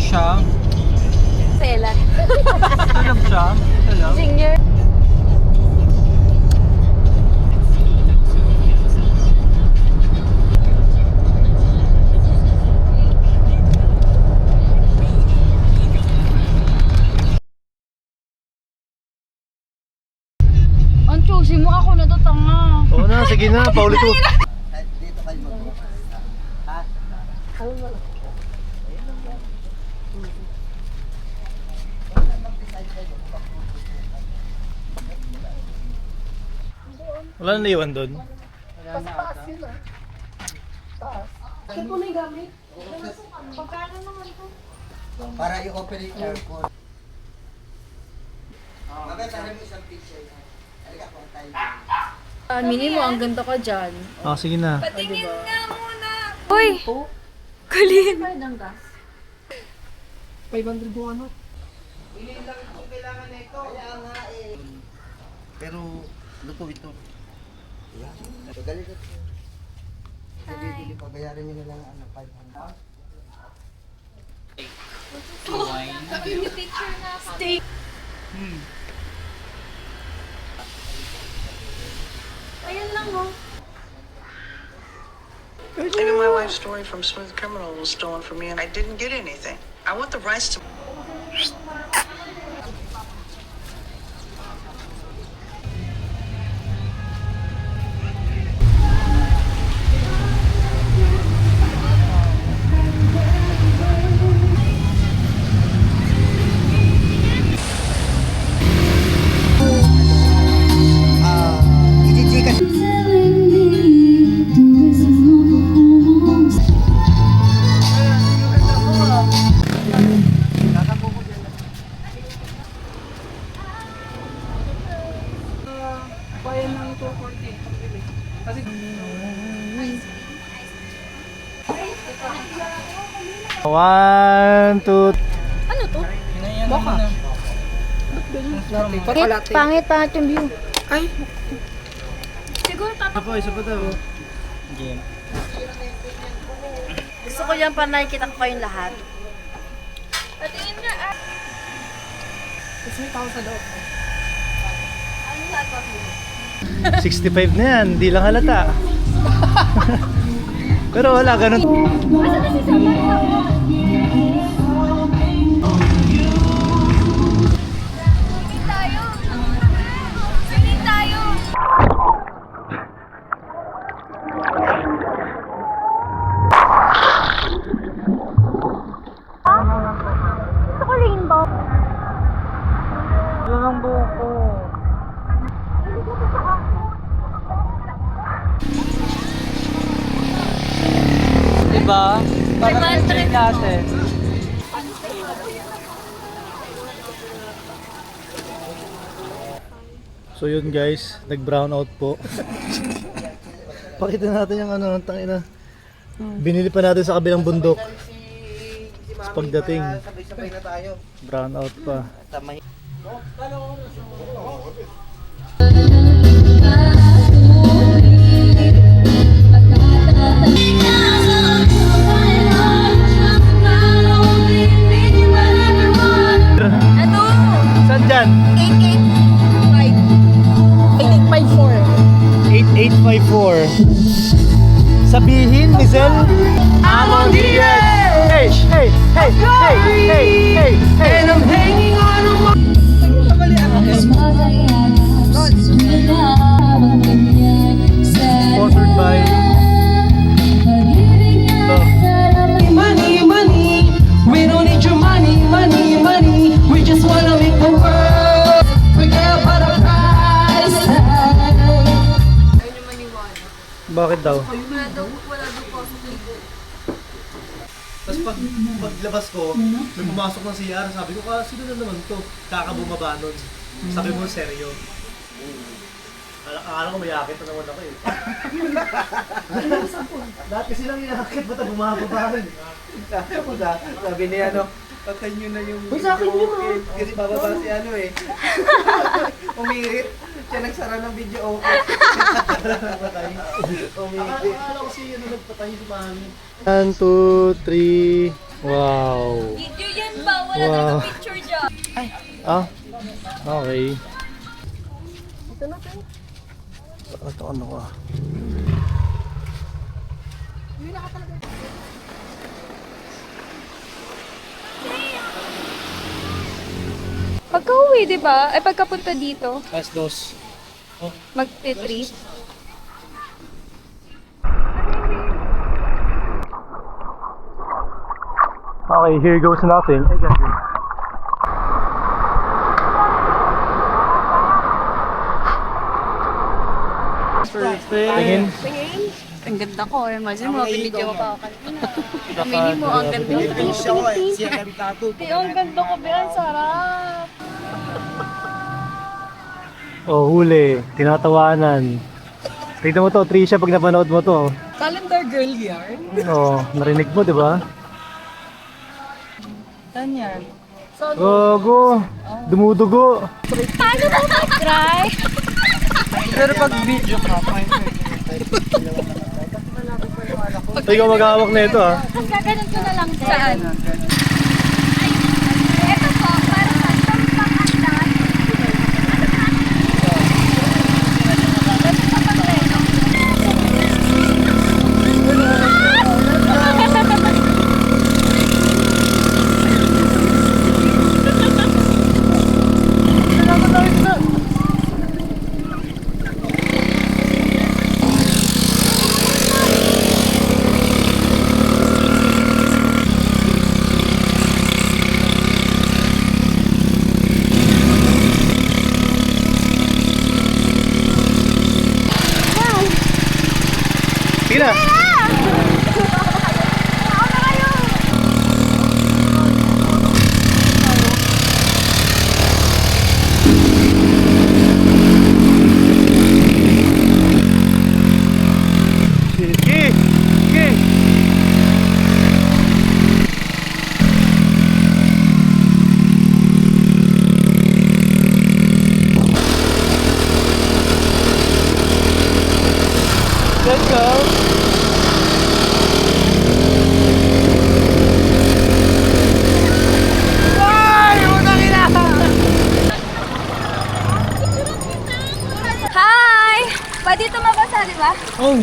siya. Selan. Ito lang siya. Ito lang. Senior. Ang choosy mo ako na to, tanga. Oo na, sige na, paulit ko. Dito kayo magbukas. Ha? Wala na naiwan doon. Para i-open yung aircon. Maganda rin mo isang picture. Halika po tayo. Mini mo, ang ganda ka dyan. Ah, sige na. Patingin nga muna. Uy! Kulin. 500 mo ano? Kaya nga eh. Pero luto ito. Yan. Pagalit ito. Bibili pa, bayaran nyo na lang ano, 500. Steak. Ayan lang oh. Maybe my life's story from Smooth Criminal was stolen from me and I didn't get anything. I want the rights to... Ijijikan. Bayan ng 240. Kasi... One, two, Ano to? Baka. Pangit yung view. Ay! Siguro isa pa daw. Game. gusto ko yan pa nakikita ko kayong lahat. Patingin nga ah. Tapos may tao sa loob. Ano lahat pa? 65 na yan, hindi lang halata. Pero wala, ganun. Asa na si Samantha? Swimming tayo! Swimming tayo! Gusto ko rainbow. Wala ng buko. Diba? Parang nag-train natin. So yun guys, nag-brown out po. Pakita natin yung ano, tangina. Binili pa natin sa kabilang bundok. Tapos pagdating, Sabay-sabay na tayo. brown out pa. Tamay. Ito! Saan dyan? 8854. Sabihin ni Zel Amon Diaz. Hey, hey, hey, hey, hey, hey, hey. And I'm hanging on a sponsored by Money, money, we don't need your money, money, money. We just wanna make the world forget about the price tag. Bakit daw? Wala daw po. Tapos paglabas ko, may pumasok ng CR, sabi ko, sino na naman to? Kakabumaba nun. Sabi mo, seryo. Akala ko may akit na naman ako eh. Lahat kasi lang inakit, ba't bumababa rin? Sabi ni ano, patay nyo na yung... Uy, sa akin yun, ah. Kasi bababa si ano eh. Umirit. Siya nagsara ng video okay. Patay. Umirit. Akala ko si ano nagpatay si Mami. 1, 2, 3, wow. Video yan! Wow. Picture dyan. Ah, okay. Ito ano ka? Pagka-uwi, di ba? Ay, pagkapunta dito, Alas 2. mag-trip. Okay, here goes nothing. Ay, gabi. Tingin. Ang ganda ko. Imagine mo, binigyan mo pa ako kanina. Aminin mo, ang ganda ko. Ang ganda ko, Bian. Sarap. Oh, huli. Tinatawanan. Tignan mo to, Trisha, pag napanood mo to. Calendar girl yarn? Oh, narinig mo, di ba? Saan yan? Gogo. Dumudugo. Paano mo mag-try? Pero pag video ka, Ikaw maghahawak na ito, ha? Tapos gaganon ko na lang din. Saan? Ito po, para sa pang-andan. Sige na. Sige. Sige. Let's go. Hi! Pwede tumabasa, di ba? Oh.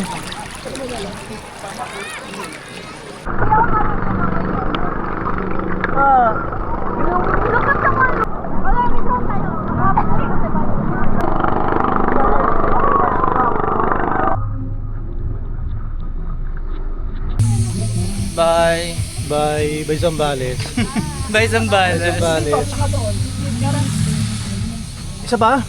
Bye. Bye. Bye, Zambales. Bye, Zambales. Zambales. Isa pa?